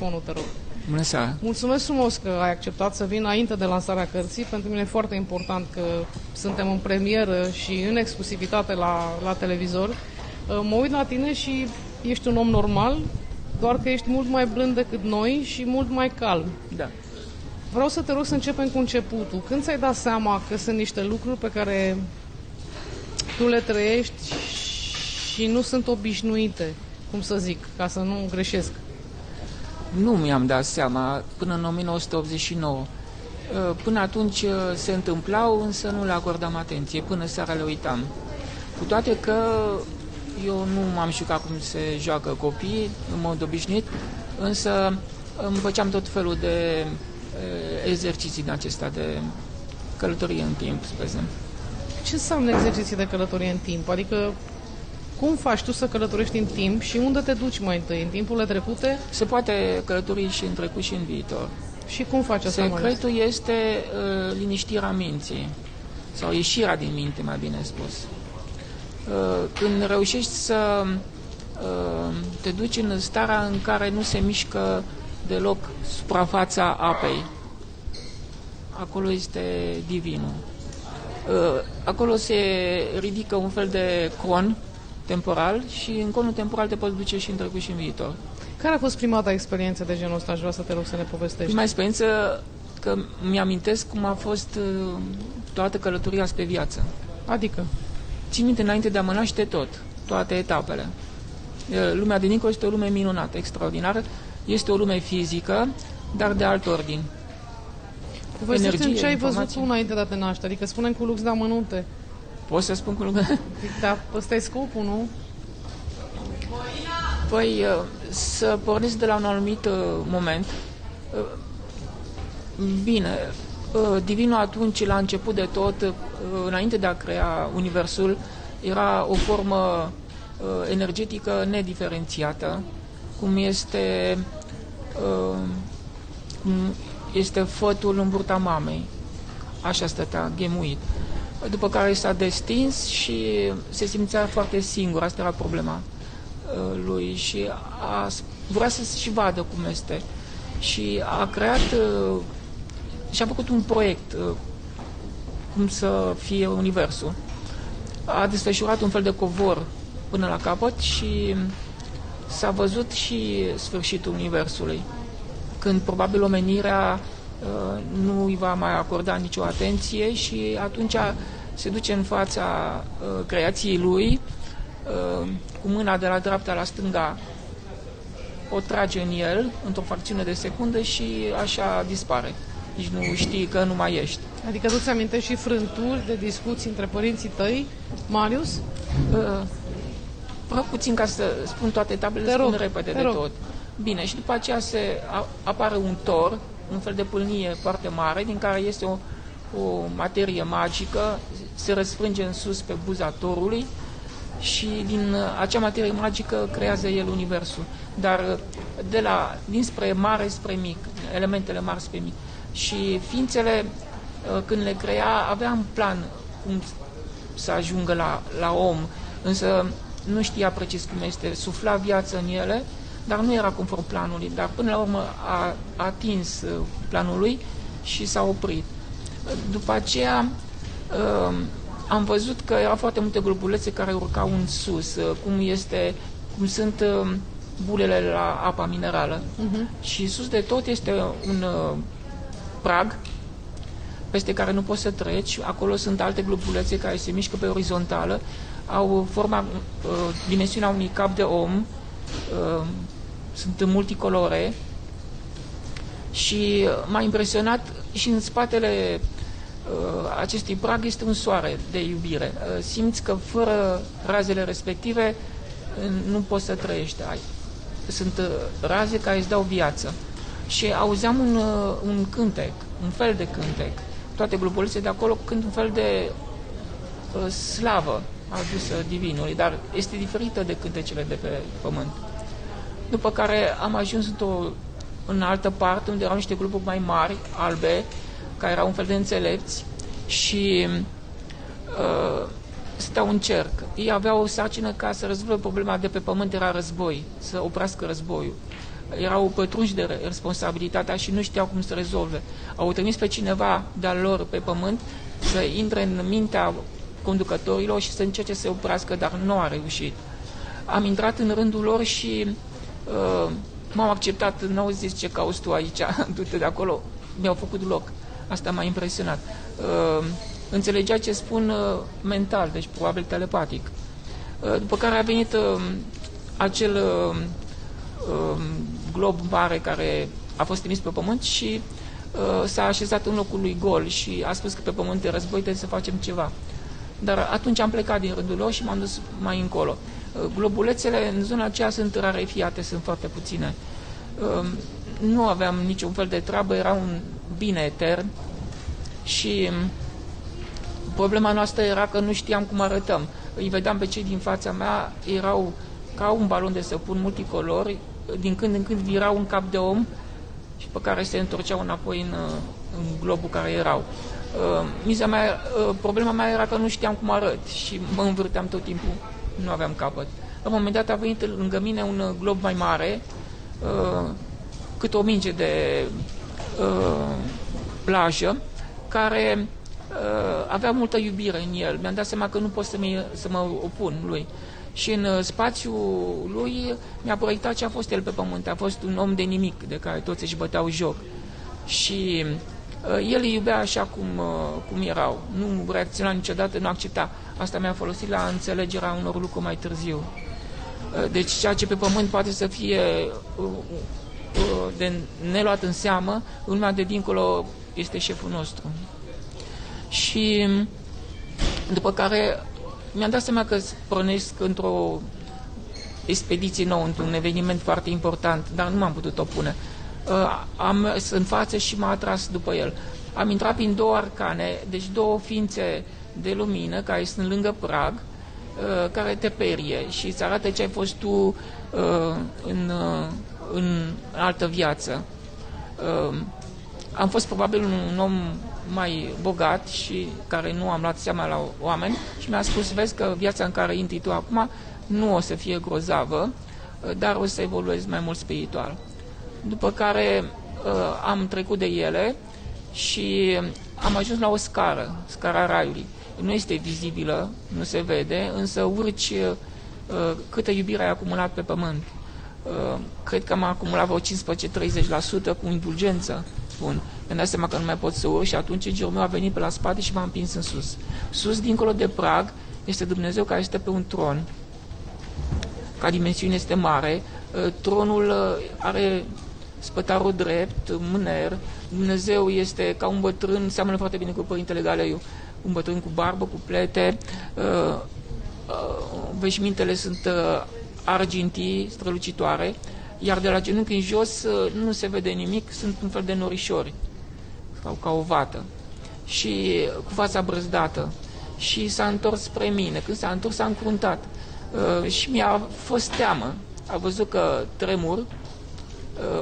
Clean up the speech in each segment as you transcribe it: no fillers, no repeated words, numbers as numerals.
Microfonul, te rog. Bună seara! Mulțumesc frumos că ai acceptat să vin înainte de lansarea cărții. Pentru mine e foarte important că suntem în premieră și în exclusivitate la televizor. Mă uit la tine și ești un om normal, doar că ești mult mai blând decât noi și mult mai calm. Da. Vreau să te rog să începem cu începutul. Când ți-ai dat seama că sunt niște lucruri pe care tu le trăiești și nu sunt obișnuite, cum să zic, ca să nu greșesc? Nu mi-am dat seama până în 1989. Până atunci se întâmplau, însă nu le acordam atenție, până seara le uitam. Cu toate că eu nu m-am jucat cum se joacă copiii, în mod obișnuit, însă îmi făceam tot felul de exerciții din acestea, de călătorie în timp, spre exemplu. Ce înseamnă exerciții de călătorie în timp? Adică cum faci tu să călătorești în timp și unde te duci mai întâi? În timpurile trecute? Se poate călători și în trecut și în viitor. Și cum faci asta? Secretul este liniștirea minții, sau ieșirea din minte, mai bine spus. Când reușești să te duci în starea în care nu se mișcă deloc suprafața apei, acolo este divinul. Acolo se ridică un fel de con temporal și în conul temporal te poți duce și în trecut și în viitor. Care a fost prima ta experiență de genul ăsta? Aș vrea să te rog să ne povestești. Prima experiență, că mi-amintesc cum a fost toată călătoria spre viață. Adică? Țin minte înainte de a mă naște toate etapele. Lumea de dincolo este o lume minunată, extraordinară. Este o lume fizică, dar de alt ordin. Povestește-mi ce ai văzut tu înainte de a te naște, adică spunem cu lux de amănunte. Poți să spun cu lux? Da, ăsta e scopul, nu? Păi, să pornesc de la un anumit moment. Bine, divinul atunci, la început de tot, înainte de a crea universul, era o formă energetică nediferențiată, cum este fătul în burta mamei. Așa stătea, ghemuit. După care s-a destins și se simțea foarte singur. Asta era problema lui și vrea să și vadă cum este. Și a creat și a făcut un proiect cum să fie universul. A desfășurat un fel de covor până la capăt și s-a văzut și sfârșitul universului, când probabil omenirea nu îi va mai acorda nicio atenție și atunci se duce în fața creației lui, cu mâna de la dreapta la stânga o trage în el într-o fracțiune de secundă și așa dispare. Nici nu știi că nu mai ești. Adică tu ți amintești și frânturi de discuții între părinții tăi, Marius? Vreau puțin ca să spun toate etapele, spun repede de tot. Bine, și după aceea apare un tor, un fel de pâlnie foarte mare, din care este o materie magică, se răsfrânge în sus pe buza torului și din acea materie magică creează el universul. Dar dinspre mare spre mic, elementele mari spre mic. Și ființele, când le crea, avea un plan cum să ajungă la om, însă nu știa precis cum este, sufla viață în ele, dar nu era conform planului, dar până la urmă a atins planul lui și s-a oprit. După aceea am văzut că erau foarte multe globulețe care urcau în sus, cum sunt bulele la apa minerală. Și sus de tot este un prag peste care nu poți să treci, acolo sunt alte globulețe care se mișcă pe orizontală, au forma, dimensiunea unui cap de om, sunt multicolore și m-a impresionat și în spatele acestui prag este un soare de iubire. Simți că fără razele respective nu poți să trăiești. Sunt raze care îți dau viață. Și auzeam un cântec, un fel de cântec. Toate globulețele de acolo cânt un fel de slavă adusă divinului, dar este diferită de cântecele de pe pământ. După care am ajuns în altă parte, unde erau niște globuri mai mari, albe, care erau un fel de înțelepți și stăteau în cerc. Ei aveau o sarcină ca să rezolve problema de pe pământ, era război, să oprească războiul. erau pătrunși de responsabilitatea și nu știau cum să rezolve. Au trimis pe cineva de-al lor pe pământ să intre în mintea conducătorilor și să încerce să oprească, dar nu a reușit. Am intrat în rândul lor și m-au acceptat, n-au zis ce cauți tu aici, du-te de acolo, mi-au făcut loc. Asta m-a impresionat. Înțelegea ce spun mental, deci probabil telepatic. După care a venit acel glob mare care a fost trimis pe pământ și s-a așezat în locul lui gol și a spus că pe pământ de război trebuie să facem ceva. Dar atunci am plecat din rândul lor și m-am dus mai încolo. Globulețele în zona aceea sunt rarefiate, sunt foarte puține. Nu aveam niciun fel de treabă, era un bine etern și problema noastră era că nu știam cum arătăm. Îi vedeam pe cei din fața mea, erau ca un balon de săpun multicolori, din când în când virau un cap de om și pe care se întorceau înapoi în globul care erau. Problema mea era că nu știam cum arăt și mă învârteam tot timpul, nu aveam capăt. La un moment dat a venit lângă mine un glob mai mare, cât o minge de plajă, care avea multă iubire în el. Mi-am dat seama că nu pot să mă opun lui. Și în spațiul lui mi-a proiectat ce a fost el pe pământ. A fost un om de nimic, de care toți își băteau joc. Și el îi iubea așa cum erau. Nu reacționa niciodată, nu accepta. Asta mi-a folosit la înțelegerea unor lucruri mai târziu. Deci ceea ce pe pământ poate să fie de neluat în seamă, în lumea de dincolo este șeful nostru. Și după care mi-am dat seama că pornesc într-o expediție nouă, într-un eveniment foarte important, dar nu m-am putut opune. Am mers în față și m-a atras după el. Am intrat prin două arcane, deci două ființe de lumină care sunt lângă prag, care te perie și îți arată ce ai fost tu în altă viață. Am fost probabil un om mai bogat și care nu am luat seama la oameni și mi-a spus, vezi că viața în care intri tu acum nu o să fie grozavă, dar o să evoluezi mai mult spiritual. După care am trecut de ele și am ajuns la o scară, scara raiului. Nu este vizibilă, nu se vede, însă urci câtă iubire ai acumulat pe pământ. Cred că am acumulat vreo 15-30% cu indulgență. Bun. Mi-am dat seama că nu mai pot să urc și atunci îngerul meu a venit pe la spate și m-a împins în sus. Sus, dincolo de prag, este Dumnezeu care este pe un tron. Ca dimensiune este mare. Tronul are spătarul drept, mâner. Dumnezeu este ca un bătrân, seamănă foarte bine cu Părintele Galeiu. Un bătrân cu barbă, cu plete. Veșmintele sunt argintii, strălucitoare. Iar de la genunchi în jos nu se vede nimic, sunt un fel de norișori, sau ca o vată, și cu fața brăzdată. Și s-a întors spre mine. Când s-a întors, s-a încruntat. Și mi-a fost teamă. A văzut că tremur,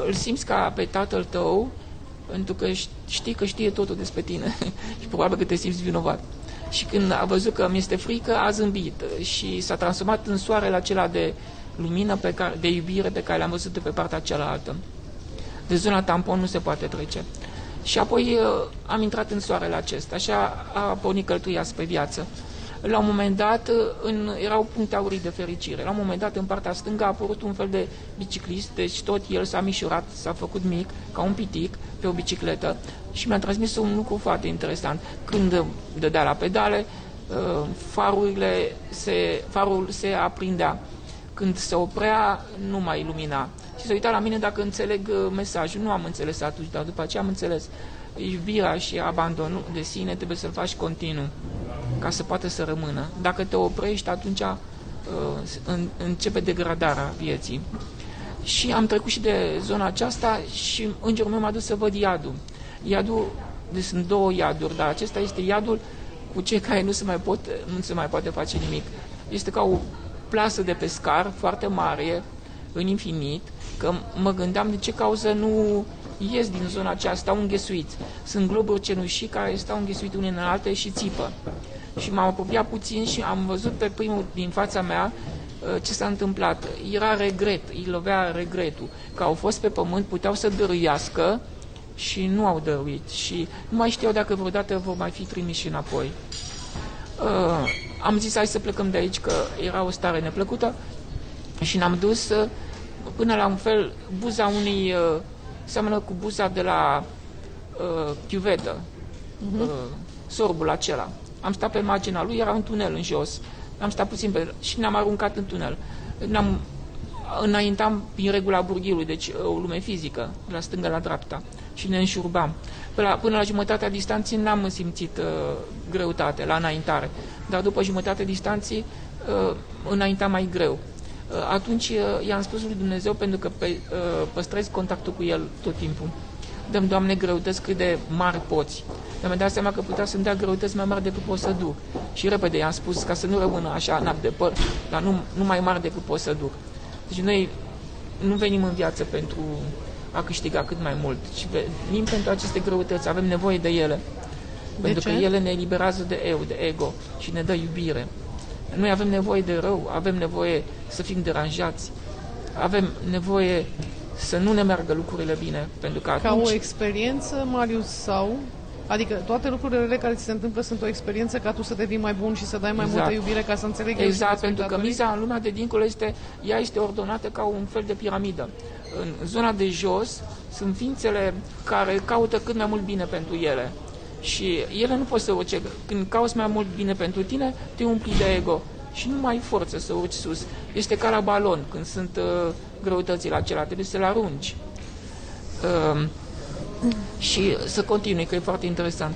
îl simți ca pe tatăl tău, pentru că știi că știe totul despre tine și probabil că te simți vinovat. Și când a văzut că mi-este frică, a zâmbit și s-a transformat în soarele acela de lumină, de iubire pe care l-am văzut de pe partea cealaltă. De zona tampon nu se poate trece. Și apoi am intrat în soarele acesta, așa a pornit călătoria spre viață. La un moment dat erau puncte aurii de fericire. La un moment dat, în partea stângă, a apărut un fel de biciclist, deci tot el s-a mișurat, s-a făcut mic, ca un pitic, pe o bicicletă și mi-a transmis un lucru foarte interesant. Când dădea la pedale, farul se aprindea. Când se oprea, nu mai ilumina. Și se uita la mine dacă înțeleg mesajul. Nu am înțeles atunci, dar după aceea am înțeles. Iubirea și abandonul de sine trebuie să-l faci continuu, ca să poată să rămână. Dacă te oprești, atunci începe degradarea vieții. Și am trecut și de zona aceasta și îngerul meu m-a dus să văd iadul. Iadul, deci sunt două iaduri, dar acesta este iadul cu cei care nu se mai poate face nimic. Este ca o plasă de pescar foarte mare, în infinit, că mă gândeam de ce cauză nu ies din zona aceea, stau înghesuiți. Sunt globuri cenușii care stau înghesuite unele în alte și țipă. Și m-am apropiat puțin și am văzut pe primul din fața mea ce s-a întâmplat? Era regret, îi lovea regretul, că au fost pe pământ, puteau să dăruiască și nu au dăruit și nu mai știau dacă vreodată vor mai fi trimiși înapoi. Am zis hai să plecăm de aici, că era o stare neplăcută și ne-am dus până la un fel, buza unei, seamănă cu buza de la chiuvetă, sorbul acela. Am stat pe marginea lui, era un tunel în jos. Am stat puțin și ne-am aruncat în tunel. Înaintam prin regula burghiului, deci o lume fizică, de la stânga la dreapta, și ne înșurbam. Până la jumătatea distanței n-am simțit greutate la înaintare, dar după jumătatea distanței înaintam mai greu. Atunci i-am spus lui Dumnezeu, pentru că păstrez contactul cu El tot timpul. Dă-mi, Doamne, greutăți cât de mari poți. Dar mi-am dat seama că putea să-mi dea greutăți mai mari decât pot să duc. Și repede i-am spus, ca să nu rămână așa nap de păr, dar nu mai mari decât pot să duc. Deci noi nu venim în viață pentru a câștiga cât mai mult, ci venim pentru aceste greutăți, avem nevoie de ele. Pentru că ele ne eliberează de eu, de ego și ne dă iubire. Noi avem nevoie de rău, avem nevoie să fim deranjați, avem nevoie să nu ne meargă lucrurile bine, pentru că atunci... Ca o experiență, Marius, sau... Adică toate lucrurile care ți se întâmplă sunt o experiență ca tu să devii mai bun și să dai mai multă iubire, ca să înțelegi... Exact, pentru că miza în lumea de dincolo ea este ordonată ca un fel de piramidă. În zona de jos sunt ființele care caută cât mai mult bine pentru ele. Și ele nu pot să urce. Când cauți mai mult bine pentru tine, te umpli de ego. Și nu mai ai forță să urci sus. Este ca la balon, când sunt greutățile acelea, trebuie să le arunci. Și să continui, că e foarte interesant.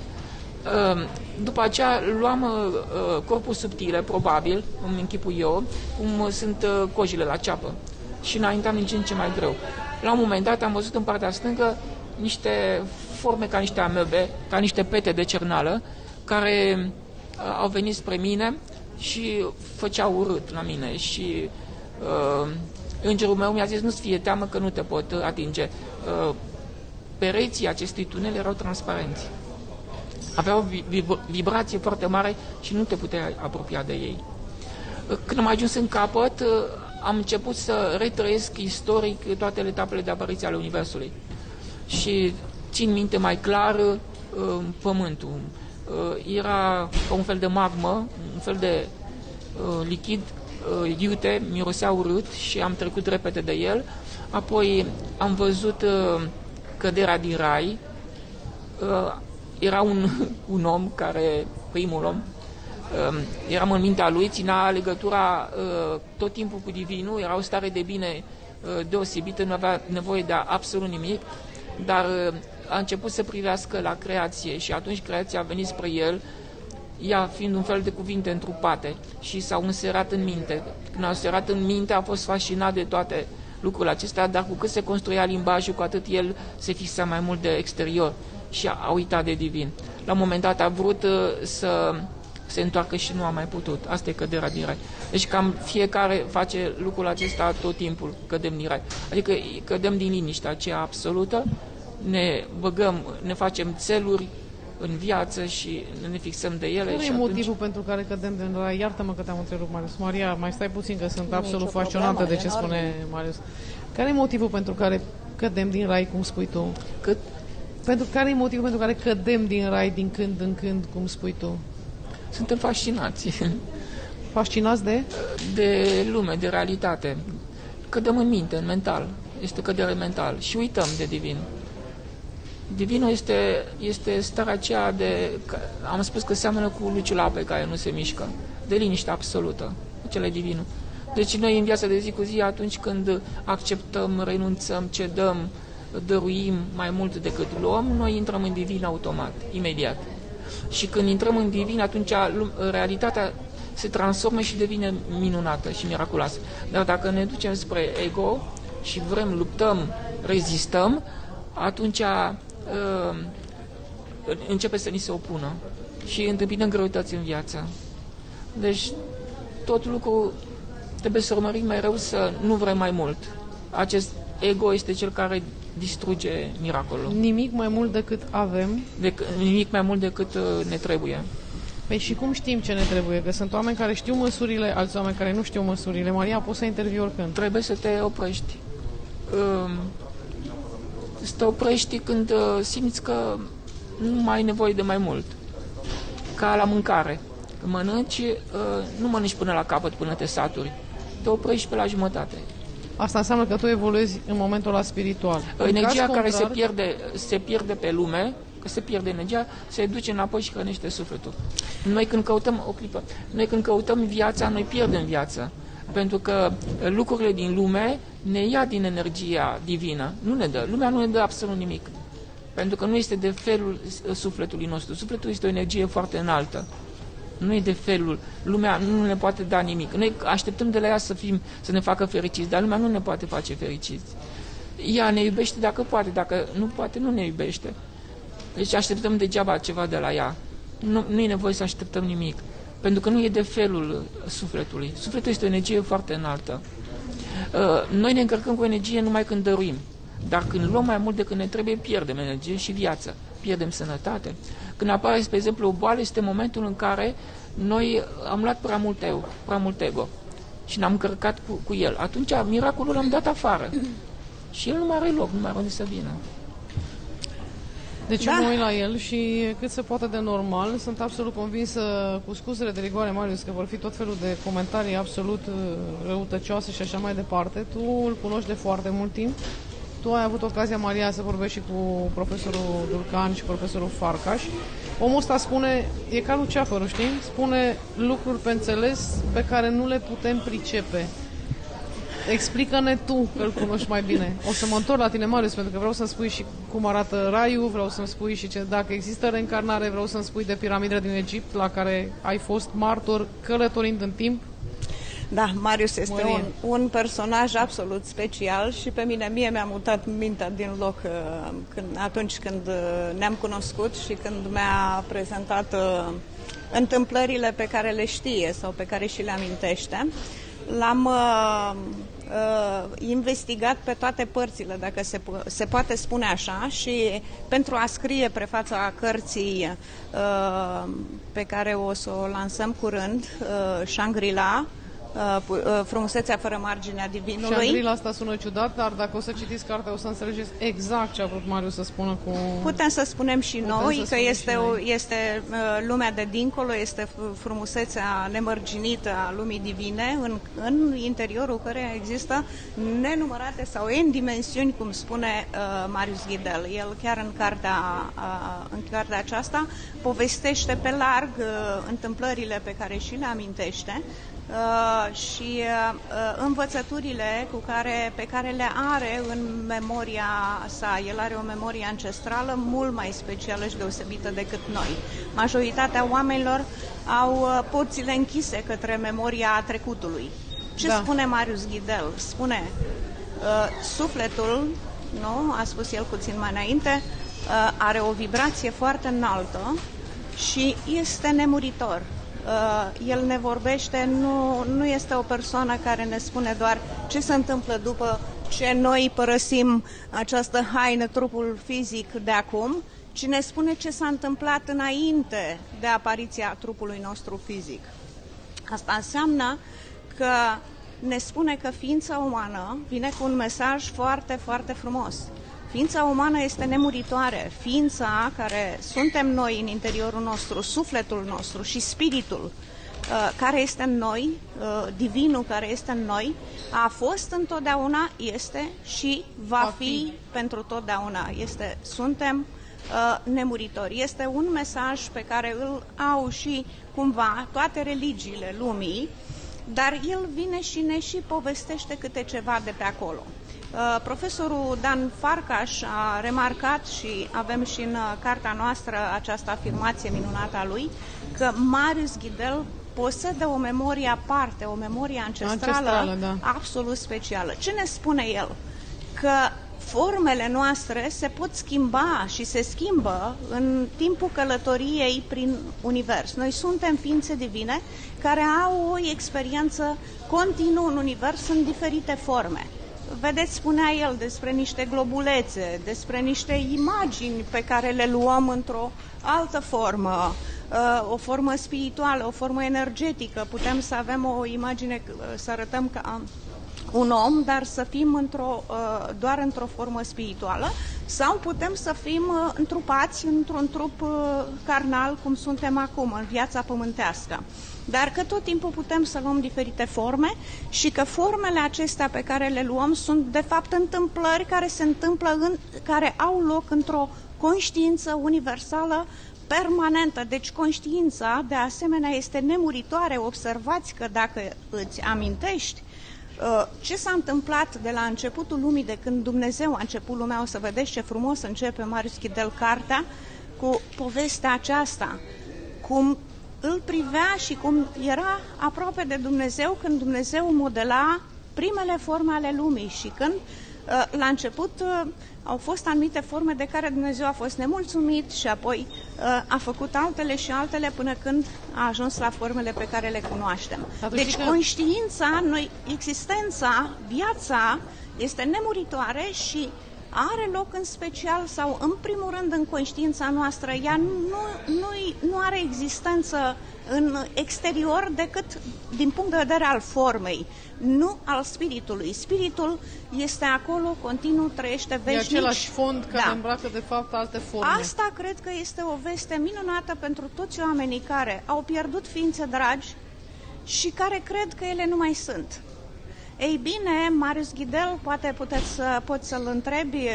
După aceea luam corpul subtile, probabil, îmi închipui eu, cum sunt cojile la ceapă. Și înaintam din ce în ce mai greu. La un moment dat am văzut în partea stângă niște forme ca niște amebe, ca niște pete de cernală, care au venit spre mine și făceau urât la mine. Și îngerul meu mi-a zis, nu-ți fie teamă că nu te pot atinge. Pereții acestui tunel erau transparenți. Aveau vibrație foarte mare și nu te puteai apropia de ei. Când am ajuns în capăt, am început să retrăiesc istoric toate etapele de apariție ale Universului. Și țin minte mai clar pământul. Era ca un fel de magmă, un fel de lichid iute, mirosea urât și am trecut repede de el. Apoi am văzut căderea din rai. Era un om care, primul om, eram în mintea lui, ținea legătura tot timpul cu Divinul, era o stare de bine deosebită, nu avea nevoie de absolut nimic, dar a început să privească la creație și atunci creația a venit spre el, ea fiind un fel de cuvinte întrupate și s-au înserat în minte. Când au înserat în minte, a fost fascinat de toate lucrurile acestea, dar cu cât se construia limbajul, cu atât el se fixa mai mult de exterior și a uitat de divin. La un moment dat a vrut să se întoarcă și nu a mai putut. Asta e căderea din rai. Deci cam fiecare face lucrul acesta tot timpul, cădem din rai. Adică cădem din liniștea aceea absolută, ne băgăm, ne facem țeluri în viață și ne fixăm de ele. Care și e atunci... motivul pentru care cădem din rai? Iartă-mă că te-am întrerupt, Marius. Maria, mai stai puțin, că sunt absolut fascinată de ce spune Marius. Care e motivul pentru care cădem din rai, cum spui tu? Care e motivul pentru care cădem din rai din când în când, cum spui tu? Suntem fascinați. Fascinați de? De lume, de realitate. Cădem în minte, în mental. Este cădere mental. Și uităm de divin. Divinul este starea aceea de... Am spus că seamănă cu luciul apei care nu se mișcă. De liniște absolută. Acela e divinul. Deci noi în viața de zi cu zi, atunci când acceptăm, renunțăm, cedăm, dăruim mai mult decât luăm, noi intrăm în divin automat, imediat. Și când intrăm în divin, atunci realitatea se transformă și devine minunată și miraculoasă. Dar dacă ne ducem spre ego și vrem, luptăm, rezistăm, atunci începe să ni se opună și întâmpinăm greutăți în viață. Deci tot lucru trebuie să urmărim mereu să nu vrem mai mult. Acest ego este cel care distruge miracolul. Nimic mai mult decât avem. Nimic mai mult decât ne trebuie. Păi și cum știm ce ne trebuie? Că sunt oameni care știu măsurile, alți oameni care nu știu măsurile. Maria, poți să intervii oricând. Trebuie să te oprești. Să te oprești când simți că nu mai ai nevoie de mai mult. Ca la mâncare. Când mănânci, nu mănânci până la capăt, până te saturi. Te oprești pe la jumătate. Asta înseamnă că tu evoluezi în momentul ăla spiritual. Energia care se pierde pe lume, că se pierde energia, se duce înapoi și hrănește sufletul. Noi când căutăm viața, noi pierdem viața. Pentru că lucrurile din lume ne ia din energia divină. Nu ne dă. Lumea nu ne dă absolut nimic. Pentru că nu este de felul sufletului nostru. Sufletul este o energie foarte înaltă. Nu e de felul. Lumea nu ne poate da nimic. Noi așteptăm de la ea să ne facă fericiți, dar lumea nu ne poate face fericiți. Ea ne iubește dacă poate, dacă nu poate, nu ne iubește. Deci așteptăm degeaba ceva de la ea. Nu e nevoie să așteptăm nimic. Pentru că nu e de felul sufletului. Sufletul este o energie foarte înaltă. Noi ne încărcăm cu energie numai când dăruim. Dar când luăm mai mult decât ne trebuie, pierdem energie și viață. Pierdem sănătate. Când apare, spre exemplu, o boală, este momentul în care noi am luat prea mult ego și ne-am încărcat cu el. Atunci miracolul l-am dat afară. Și el nu mai are loc, nu mai are unde să vină. Deci eu mă uit la el și cât se poate de normal, sunt absolut convinsă, cu scuzele de rigoare, Marius, că vor fi tot felul de comentarii absolut răutăcioase și așa mai departe. Tu îl cunoști de foarte mult timp. Tu ai avut ocazia, Maria, să vorbești și cu profesorul Dulcan și profesorul Farcaș. Omul ăsta spune, e ca Luceafărul, știi? Spune lucruri pe înțeles pe care nu le putem pricepe. Explică-ne tu, că îl cunoști mai bine. O să mă întorc la tine, Marius, pentru că vreau să-mi spui și cum arată raiul, vreau să-mi spui și dacă există reîncarnare, vreau să-mi spui de piramidele din Egipt, la care ai fost martor călătorind în timp. Da, Marius este un personaj absolut special și pe mie mi-a mutat mintea din loc atunci când ne-am cunoscut și când mi-a prezentat întâmplările pe care le știe sau pe care și le amintește. L-am investigat pe toate părțile, dacă se poate spune așa, și pentru a scrie prefața cărții pe care o să o lansăm curând, Shangri-La, frumusețea fără marginea divinului. Shangri-La asta sună ciudat, dar dacă o să citiți cartea o să înțelegeți exact ce a vrut Marius să spună cu... Putem să spunem și noi că este lumea de dincolo, este frumusețea nemărginită a lumii divine, în interiorul căreia există nenumărate sau N dimensiuni, cum spune Marius Ghidel. El chiar în cartea aceasta povestește pe larg întâmplările pe care și le amintește, și învățăturile pe care le are în memoria sa. El are o memorie ancestrală mult mai specială și deosebită decât noi. Majoritatea oamenilor au porțile închise către memoria trecutului. Ce spune Marius Ghidel? Spune, sufletul, nu, a spus el puțin mai înainte, are o vibrație foarte înaltă și este nemuritor. El ne vorbește, nu este o persoană care ne spune doar ce se întâmplă după ce noi părăsim această haină, trupul fizic de acum, ci ne spune ce s-a întâmplat înainte de apariția trupului nostru fizic. Asta înseamnă că ne spune că ființa umană vine cu un mesaj foarte, foarte frumos. Ființa umană este nemuritoare. Ființa care suntem noi în interiorul nostru, sufletul nostru și spiritul care este în noi, divinul care este în noi, a fost întotdeauna, este și va fi pentru totdeauna. Suntem nemuritori. Este un mesaj pe care îl au și cumva toate religiile lumii, dar el vine și ne și povestește câte ceva de pe acolo. Profesorul Dan Farcaș a remarcat și avem și în cartea noastră această afirmație minunată a lui, că Marius Ghidel posedă o memorie aparte, o memorie ancestrală absolut specială. Ce ne spune el? Că formele noastre se pot schimba și se schimbă în timpul călătoriei prin univers. Noi suntem ființe divine care au o experiență continuă în univers în diferite forme. Vedeți, spunea el despre niște globulețe, despre niște imagini pe care le luăm într-o altă formă. o formă spirituală, o formă energetică, putem să avem o imagine, să arătăm ca un om, dar să fim doar într-o formă spirituală, sau putem să fim întrupați într-un trup carnal, cum suntem acum, în viața pământească. Dar că tot timpul putem să luăm diferite forme și că formele acestea pe care le luăm sunt de fapt întâmplări care se întâmplă, care au loc într-o conștiință universală permanentă. Deci conștiința, de asemenea, este nemuritoare. Observați că dacă îți amintești ce s-a întâmplat de la începutul lumii, de când Dumnezeu a început lumea, o să vedeți ce frumos începe Marius Ghidel cartea cu povestea aceasta, cum îl privea și cum era aproape de Dumnezeu când Dumnezeu modela primele forme ale lumii și când la început au fost anumite forme de care Dumnezeu a fost nemulțumit și apoi a făcut altele și altele până când a ajuns la formele pe care le cunoaștem. Deci conștiința, existența, viața este nemuritoare și are loc în special sau în primul rând în conștiința noastră. Ea nu are existență în exterior decât din punct de vedere al formei, nu al spiritului. Spiritul este acolo, continuu, trăiește veșnic. E același fond care îmbracă de fapt alte forme. Asta cred că este o veste minunată pentru toți oamenii care au pierdut ființe dragi și care cred că ele nu mai sunt. Ei bine, Marius Ghidel, poate poți să-l întrebi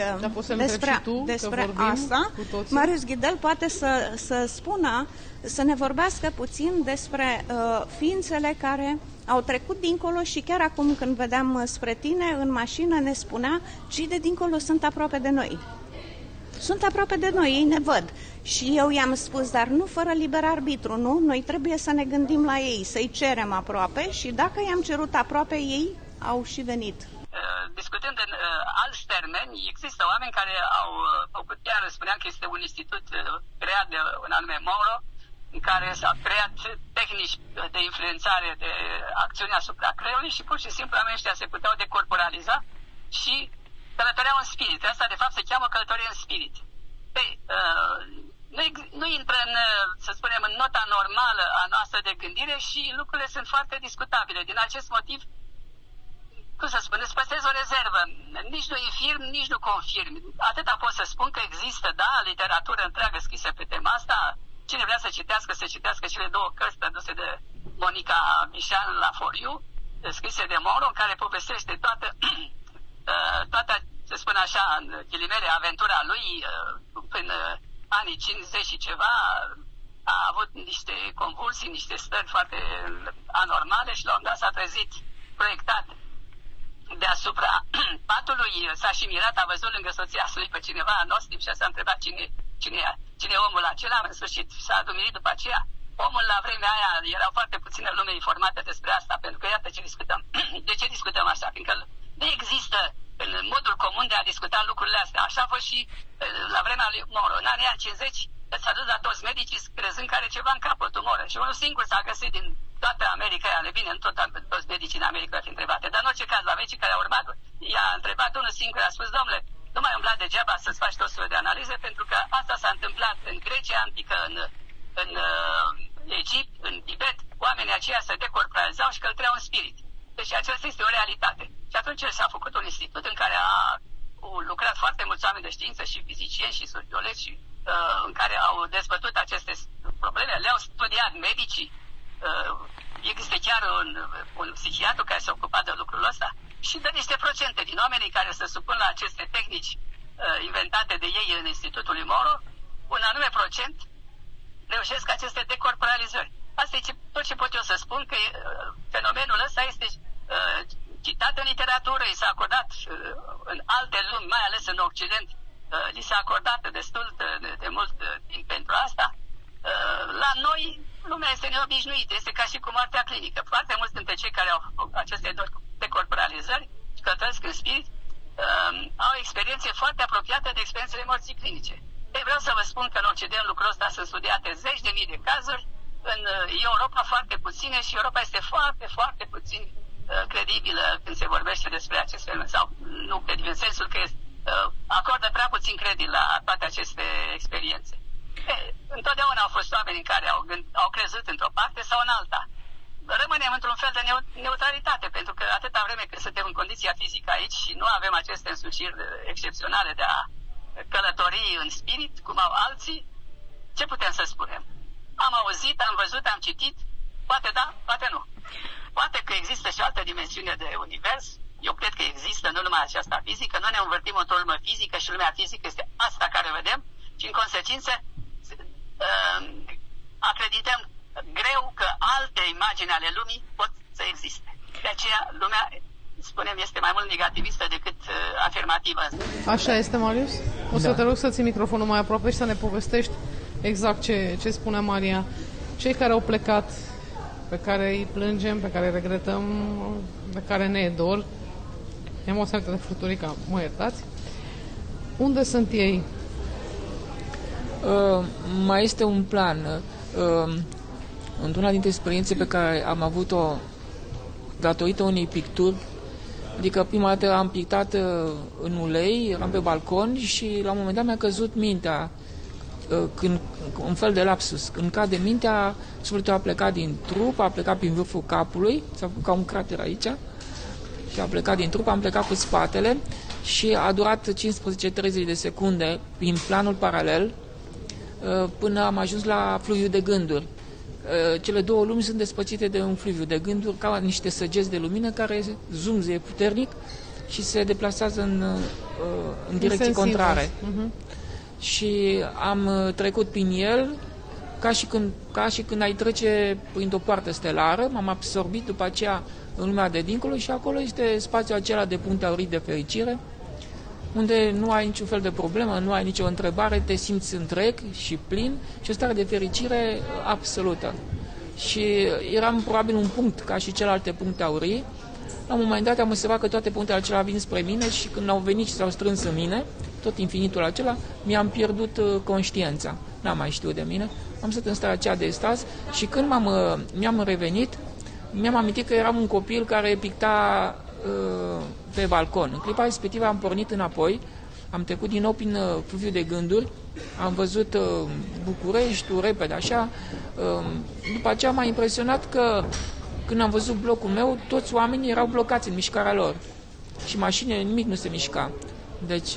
despre asta. Marius Ghidel poate să spună, să ne vorbească puțin despre ființele care au trecut dincolo și chiar acum când vedeam spre tine în mașină ne spunea, cei de dincolo sunt aproape de noi. Sunt aproape de noi, ei ne văd. Și eu i-am spus, dar nu fără liber arbitru, nu? Noi trebuie să ne gândim la ei, să-i cerem aproape și dacă i-am cerut aproape, ei au și venit. Discutând în alți termeni, există oameni care au făcut, chiar spuneam că este un institut creat de un anume Monro, în care s-au creat tehnici de influențare de acțiune asupra creierului și pur și simplu oamenii ăștia se puteau decorporaliza și călătoreau în spirit. Asta de fapt se cheamă călătorie în spirit. Nu intră în, să spunem, în nota normală a noastră de gândire și lucrurile sunt foarte discutabile. Din acest motiv, cum să spun, îți păstrez o rezervă. Nici nu infirm, nici nu confirm. Atâta pot să spun că există, da, literatură întreagă scrisă pe tema asta. Cine vrea să citească cele două cărți traduse de Monica Mișan la For You, scrise de Monro, în care povestește toată, să spun așa, în ghilimele, aventura lui până anii 50 și ceva. A avut niște convulsii, niște stări foarte anormale și la un dat s-a trezit proiectat deasupra patului, s-a și mirat, a văzut lângă soția lui pe cineva nostim și s-a întrebat cine e omul acela. În sfârșit s-a adumirit după aceea. Omul la vremea aia, erau foarte puține lume informate despre asta, pentru că iată ce discutăm. De ce discutăm așa? Fiindcă nu există în modul comun de a discuta lucrurile astea. Așa a fost și la vremea lui Monro. În anii 50 s-a dus la toți medicii crezând că are ceva în cap, o tumoră. Și unul singur s-a găsit din toată America, ale bine, în toți medicii în America fi întrebate. Dar în orice caz, la medicii care au urmat, i-a întrebat unul singur, a spus, domnule, nu mai umbla degeaba să-ți faci tot felul de analize, pentru că asta s-a întâmplat în Grecia antică, în Egipt, în Tibet, oamenii aceia se decorporalizau și călătoreau în spirit. Deci aceasta este o realitate. Și atunci s-a făcut un institut în care a lucrat foarte mulți oameni de știință și fizicieni și sociologi și în care au dezbătut aceste probleme, le-au studiat medicii. Există chiar un psihiatru care s-a ocupat de lucrul ăsta și dă niște procente din oamenii care se supun la aceste tehnici inventate de ei în Institutul lui Monro, un anume procent reușesc aceste decorporalizări. Asta e tot ce pot eu să spun, că fenomenul ăsta este citat în literatură, i s-a acordat în alte lumi, mai ales în Occident, li s-a acordat destul de mult timp pentru asta. La noi, lumea este neobișnuită, este ca și cu moartea clinică. Foarte mulți dintre cei care au aceste decorporalizări și călătoresc în spirit au experiențe foarte apropiate de experiențele morții clinice. Ei, vreau să vă spun că în Occident lucrul ăsta sunt studiate zeci de mii de cazuri, în Europa foarte puține și Europa este foarte, foarte puțin credibilă când se vorbește despre acest fenomen, sau nu credibil, în sensul că acordă prea puțin credit la toate aceste experiențe. Întotdeauna au fost oameni care au crezut într-o parte sau în alta. Rămânem într-un fel de neutralitate, pentru că atâta vreme cât suntem în condiția fizică aici și nu avem aceste însușiri excepționale de a călători în spirit, cum au alții, ce putem să spunem? Am auzit, am văzut, am citit, poate da, poate nu. Poate că există și o altă dimensiune de univers, eu cred că există, nu numai aceasta fizică, noi ne învârtim într-o lume fizică și lumea fizică este asta care vedem și în consecință acredităm greu că alte imagini ale lumii pot să existe. De aceea lumea, spunem, este mai mult negativistă decât afirmativă. Așa este, Marius? O să te rog să ții microfonul mai aproape și să ne povestești exact ce spunea Maria. Cei care au plecat, pe care îi plângem, pe care îi regretăm, de care ne e dor, am o seamă de fluturica, mă iertați, unde sunt ei? Mai este un plan. Într-una dintre experiențe pe care am avut-o datorită unei picturi, adică prima dată am pictat în ulei, eram pe balcon și la un moment dat mi-a căzut mintea, când, un fel de lapsus. Când cade mintea, sufletul a plecat din trup, a plecat prin vârful capului, s-a făcut ca un crater aici, și a plecat din trup, am plecat cu spatele și a durat 15-30 de secunde prin planul paralel până am ajuns la fluviul de gânduri. Cele două lumi sunt despărțite de un fluviu de gânduri, ca niște săgeți de lumină care zumzuie puternic și se deplasează în direcții contrare. Și am trecut prin el ca și când ai trece printr-o poartă stelară, m-am absorbit după aceea în lumea de dincolo și acolo este spațiul acela de punte aurii de fericire, unde nu ai niciun fel de problemă, nu ai nicio întrebare, te simți întreg și plin și o stare de fericire absolută. Și eram probabil un punct ca și celelalte puncte aurii. La un moment dat am observat că toate punctele acelea vin spre mine și când au venit și s-au strâns în mine, tot infinitul acela, mi-am pierdut conștiința. N-am mai știut de mine. Am stat în starea aceea de extaz și când mi-am revenit, mi-am amintit că eram un copil care picta pe balcon. În clipa respectivă am pornit înapoi, am trecut din nou prin fluviul de gânduri, am văzut Bucureștiul repede așa. După aceea m-a impresionat că când am văzut blocul meu, toți oamenii erau blocați în mișcarea lor și mașinile, nimic nu se mișca. Deci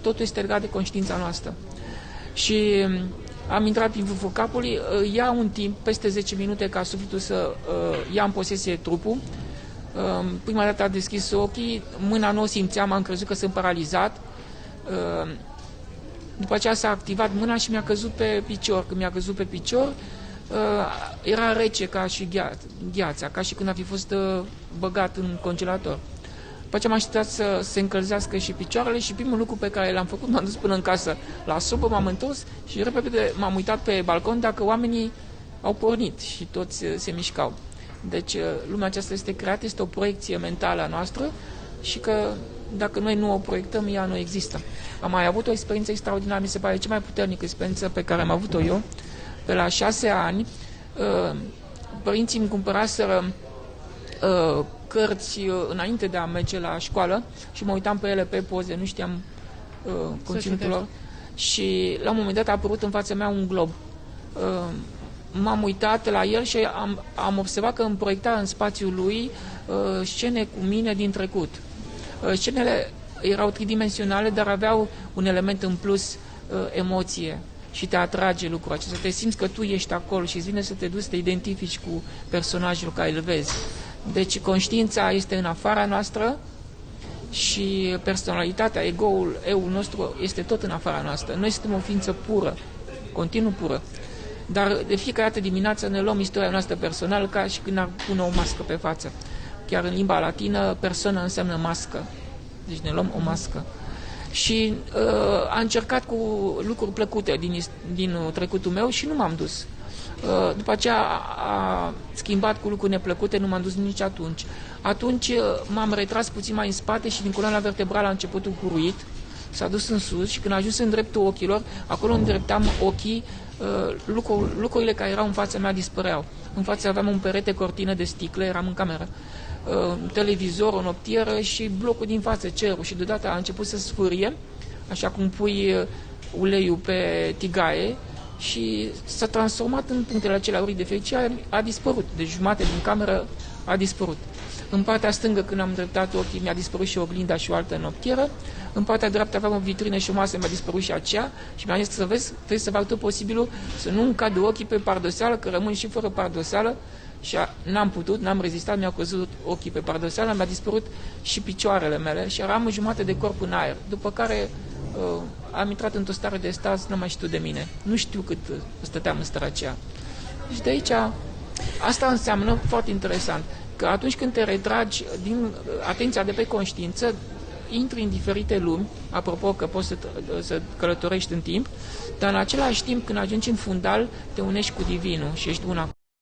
totul este legat de conștiința noastră. Și am intrat prin vârful capului, ia un timp, peste 10 minute, ca sufletul să ia în posesie trupul. Prima dată a deschis ochii, mâna nu o simțeam, am crezut că sunt paralizat. După aceea s-a activat mâna și mi-a căzut pe picior. Când mi-a căzut pe picior, era rece ca și gheața, ca și când a fi fost băgat în congelator. După aceea m-am așteptat să se încălzească și picioarele și primul lucru pe care l-am făcut, m-am dus până în casă la sobă, m-am întors și repede m-am uitat pe balcon dacă oamenii au pornit și toți se mișcau. Deci lumea aceasta este creată, este o proiecție mentală a noastră și că dacă noi nu o proiectăm, ea nu există. Am mai avut o experiență extraordinară, mi se pare cea mai puternică experiență pe care am avut-o eu. Pe la 6 ani, părinții îmi cumpăraseră cărți înainte de a merge la școală și mă uitam pe ele pe poze, nu știam conținutul lor. Și la un moment dat a apărut în fața mea un glob. M-am uitat la el și am observat că îmi proiecta în spațiul lui scene cu mine din trecut. Scenele erau tridimensionale, dar aveau un element în plus, emoție, și te atrage lucrul acesta. Te simți că tu ești acolo și îți vine să te duci să te identifici cu personajul care îl vezi. Deci conștiința este în afara noastră și personalitatea, ego-ul, eu-ul nostru este tot în afara noastră. Noi suntem o ființă pură, continuu pură. Dar de fiecare dată dimineața ne luăm istoria noastră personală ca și când ar pune o mască pe față. Chiar în limba latină, persoană înseamnă mască. Deci ne luăm o mască. Și a încercat cu lucruri plăcute din trecutul meu și nu m-am dus. După aceea a schimbat cu lucruri neplăcute, nu m-am dus nici atunci. Atunci m-am retras puțin mai în spate și din coloana vertebrală a început un huruit, s-a dus în sus și când a ajuns în dreptul ochilor, acolo îndreptam ochii, lucrurile care erau în fața mea dispăreau. În față aveam un perete, cortină de sticlă, eram în cameră, televizor, o noptieră și blocul din față, cerul, și deodată a început să sfârie, așa cum pui uleiul pe tigaie și s-a transformat în punctele acelea aurii de fericire, a dispărut. Deci jumate din cameră a dispărut. În partea stângă, când am dreptat ochii, mi-a dispărut și oglinda și o altă noptieră. În partea dreaptă aveam o vitrină și o masă, mi-a dispărut și aceea. Și mi-a zis să vezi, trebuie să fac tot posibilul să nu-mi cadă ochii pe pardoseală, că rămân și fără pardoseală. Și n-am putut, n-am rezistat, mi-au căzut ochii pe pardoseală, mi-a dispărut și picioarele mele și eram jumate de corp în aer. După care am intrat într-o stare de stas, n-am mai știut de mine. Nu știu cât stăteam în starea aceea. Și de aici, asta înseamnă, foarte interesant, că atunci când te retragi din atenția de pe conștiință, intri în diferite lumi, apropo că poți să călătorești în timp, dar în același timp, când ajungi în fundal, te unești cu Divinul și ești una.